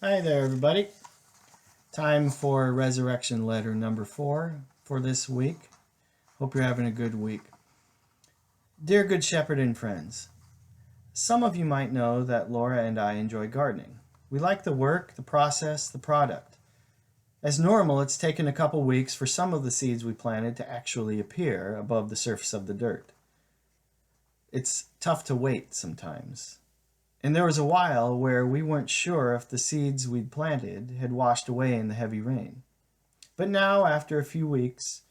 Hi there, everybody. Time for resurrection letter number 4 for this week. Hope you're having a good week. Dear Good Shepherd and friends, some of you might know that Laura and I enjoy gardening. We like the work, the process, the product. As normal, it's taken a couple weeks for some of the seeds we planted to actually appear above the surface of the dirt. It's tough to wait sometimes. And there was a while where we weren't sure if the seeds we'd planted had washed away in the heavy rain. But now, after a few weeks,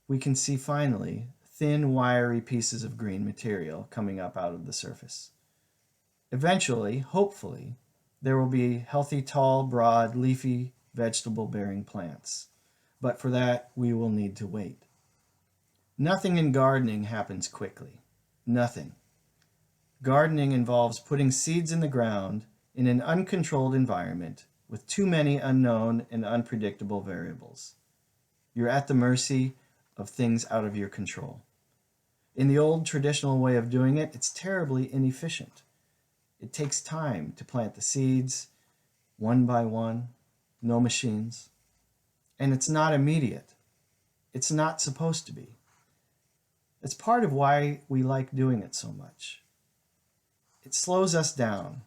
we can see finally thin, wiry pieces of green material coming up out of the surface. Eventually, hopefully, there will be healthy, tall, broad, leafy, vegetable-bearing plants. But for that, we will need to wait. Nothing in gardening happens quickly. Nothing. Gardening involves putting seeds in the ground in an uncontrolled environment with too many unknown and unpredictable variables. You're at the mercy of things out of your control. In the old traditional way of doing it, it's terribly inefficient. It takes time to plant the seeds, one by one, no machines. And it's not immediate. It's not supposed to be. It's part of why we like doing it so much. It slows us down,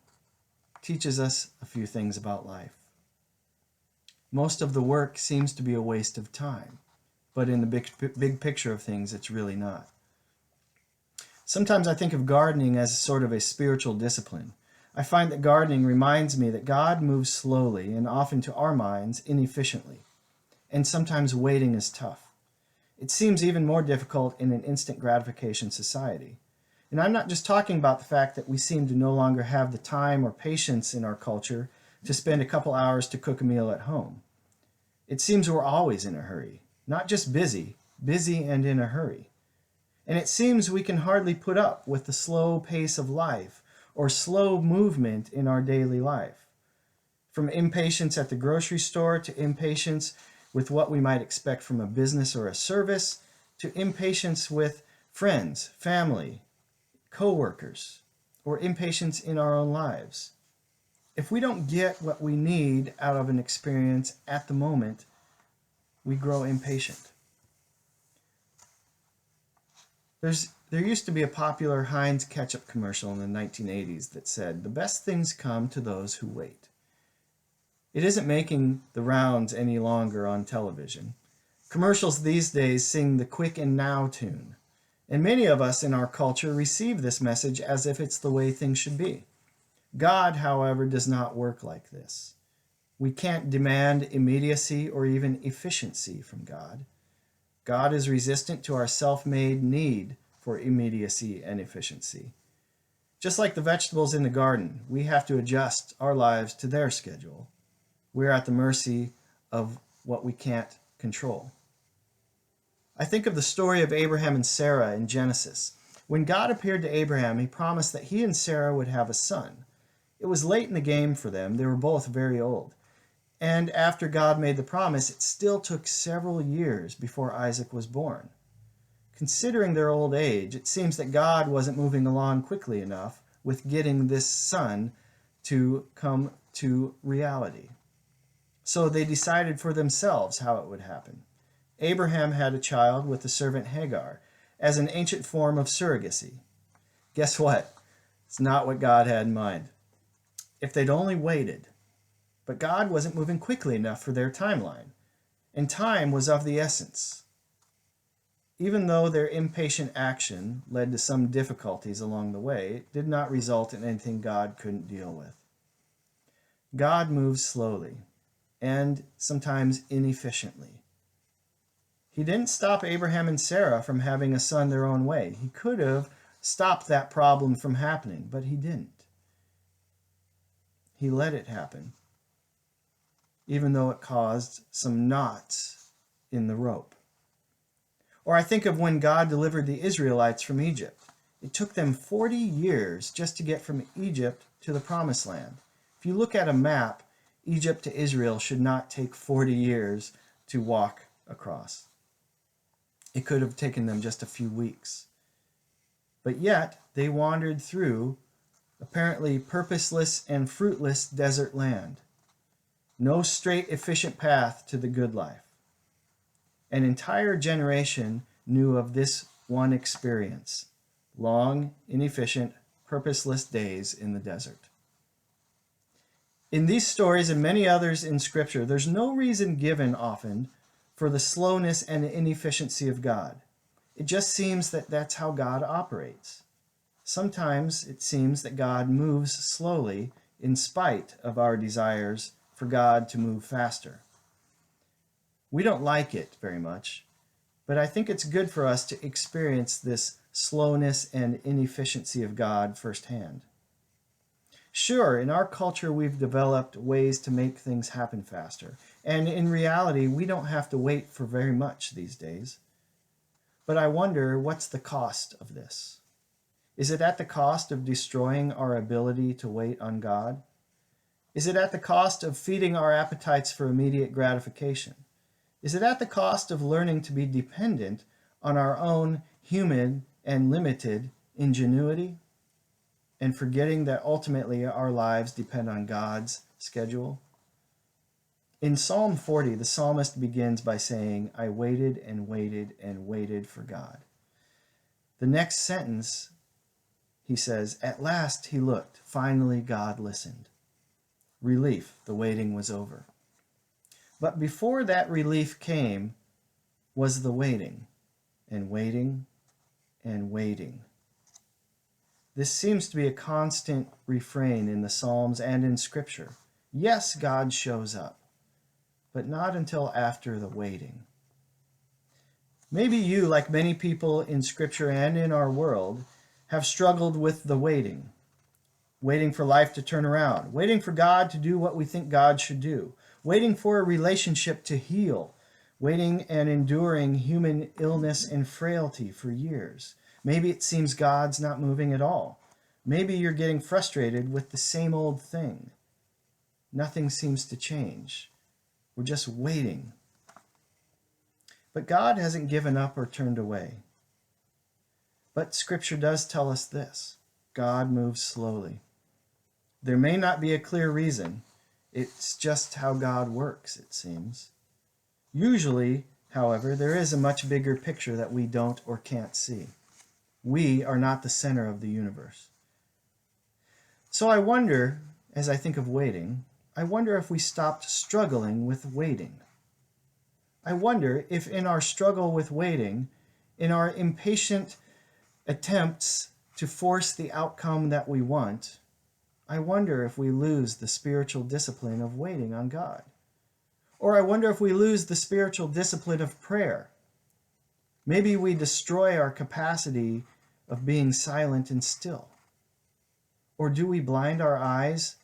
teaches us a few things about life. Most of the work seems to be a waste of time, but in the big picture of things, it's really not. Sometimes I think of gardening as sort of a spiritual discipline. I find that gardening reminds me that God moves slowly and often to our minds inefficiently, and sometimes waiting is tough. It seems even more difficult in an instant gratification society. And I'm not just talking about the fact that we seem to no longer have the time or patience in our culture to spend a couple hours to cook a meal at home. It seems we're always in a hurry, not just busy and in a hurry. And it seems we can hardly put up with the slow pace of life or slow movement in our daily life. From impatience at the grocery store to impatience with what we might expect from a business or a service to impatience with friends, family, co-workers, or impatience in our own lives. If we don't get what we need out of an experience at the moment, we grow impatient. There used to be a popular Heinz ketchup commercial in the 1980s that said, "The best things come to those who wait." It isn't making the rounds any longer on television. Commercials these days sing the quick and now tune. And many of us in our culture receive this message as if it's the way things should be. God, however, does not work like this. We can't demand immediacy or even efficiency from God. God is resistant to our self-made need for immediacy and efficiency. Just like the vegetables in the garden, we have to adjust our lives to their schedule. We're at the mercy of what we can't control. I think of the story of Abraham and Sarah in Genesis. When God appeared to Abraham, he promised that he and Sarah would have a son. It was late in the game for them. They were both very old. And after God made the promise, it still took several years before Isaac was born. Considering their old age, it seems that God wasn't moving along quickly enough with getting this son to come to reality. So they decided for themselves how it would happen. Abraham had a child with the servant Hagar as an ancient form of surrogacy. Guess what? It's not what God had in mind. If they'd only waited. But God wasn't moving quickly enough for their timeline, and time was of the essence. Even though their impatient action led to some difficulties along the way, it did not result in anything God couldn't deal with. God moves slowly and sometimes inefficiently. He didn't stop Abraham and Sarah from having a son their own way. He could have stopped that problem from happening, but he didn't. He let it happen, even though it caused some knots in the rope. Or I think of when God delivered the Israelites from Egypt. It took them 40 years just to get from Egypt to the Promised Land. If you look at a map, Egypt to Israel should not take 40 years to walk across. It could have taken them just a few weeks. But yet, they wandered through apparently purposeless and fruitless desert land. No straight, efficient path to the good life. An entire generation knew of this one experience: long, inefficient, purposeless days in the desert. In these stories and many others in Scripture, there's no reason given often for the slowness and inefficiency of God. It just seems that that's how God operates. Sometimes it seems that God moves slowly in spite of our desires for God to move faster. We don't like it very much, but I think it's good for us to experience this slowness and inefficiency of God firsthand. Sure, in our culture, we've developed ways to make things happen faster. And in reality, we don't have to wait for very much these days. But I wonder, what's the cost of this? Is it at the cost of destroying our ability to wait on God? Is it at the cost of feeding our appetites for immediate gratification? Is it at the cost of learning to be dependent on our own human and limited ingenuity, and forgetting that ultimately our lives depend on God's schedule? In Psalm 40, the psalmist begins by saying, "I waited and waited and waited for God." The next sentence, he says, "At last he looked. Finally God listened." Relief, the waiting was over. But before that relief came was the waiting, and waiting, and waiting. This seems to be a constant refrain in the Psalms and in Scripture. Yes, God shows up, but not until after the waiting. Maybe you, like many people in Scripture and in our world, have struggled with the waiting. Waiting for life to turn around, waiting for God to do what we think God should do, waiting for a relationship to heal, waiting and enduring human illness and frailty for years. Maybe it seems God's not moving at all. Maybe you're getting frustrated with the same old thing. Nothing seems to change. We're just waiting. But God hasn't given up or turned away. But Scripture does tell us this: God moves slowly. There may not be a clear reason. It's just how God works, it seems. Usually, however, there is a much bigger picture that we don't or can't see. We are not the center of the universe. So I wonder, as I think of waiting, I wonder if we stopped struggling with waiting. I wonder if in our struggle with waiting, in our impatient attempts to force the outcome that we want, I wonder if we lose the spiritual discipline of waiting on God. Or I wonder if we lose the spiritual discipline of prayer. Maybe we destroy our capacity of being silent and still. Or do we blind our eyes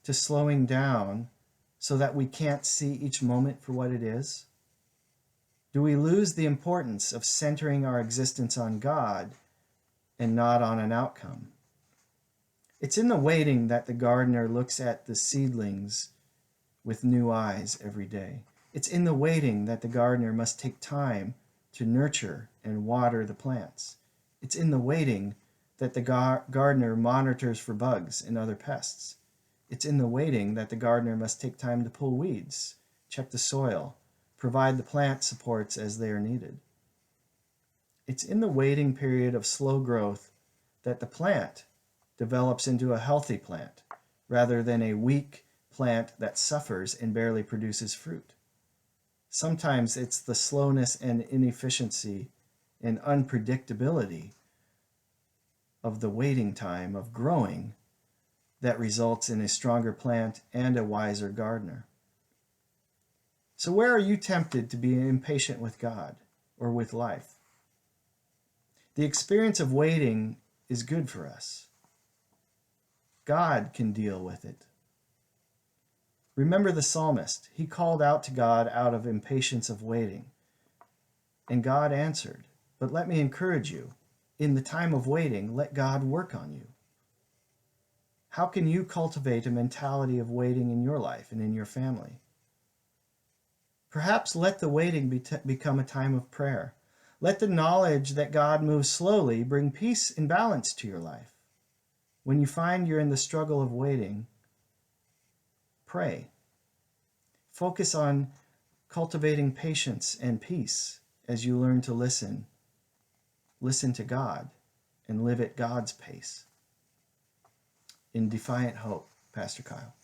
to slowing down so that we can't see each moment for what it is? Do we lose the importance of centering our existence on God and not on an outcome? It's in the waiting that the gardener looks at the seedlings with new eyes every day. It's in the waiting that the gardener must take time to nurture and water the plants. It's in the waiting that the gardener monitors for bugs and other pests. It's in the waiting that the gardener must take time to pull weeds, check the soil, provide the plant supports as they are needed. It's in the waiting period of slow growth that the plant develops into a healthy plant, rather than a weak plant that suffers and barely produces fruit. Sometimes it's the slowness and inefficiency and unpredictability of the waiting time of growing that results in a stronger plant and a wiser gardener. So where are you tempted to be impatient with God or with life? The experience of waiting is good for us. God can deal with it. Remember the psalmist. He called out to God out of impatience of waiting, and God answered. But let me encourage you, in the time of waiting, let God work on you. How can you cultivate a mentality of waiting in your life and in your family? Perhaps let the waiting become a time of prayer. Let the knowledge that God moves slowly bring peace and balance to your life. When you find you're in the struggle of waiting, pray. Focus on cultivating patience and peace as you learn to listen. Listen to God and live at God's pace. In defiant hope, Pastor Kyle.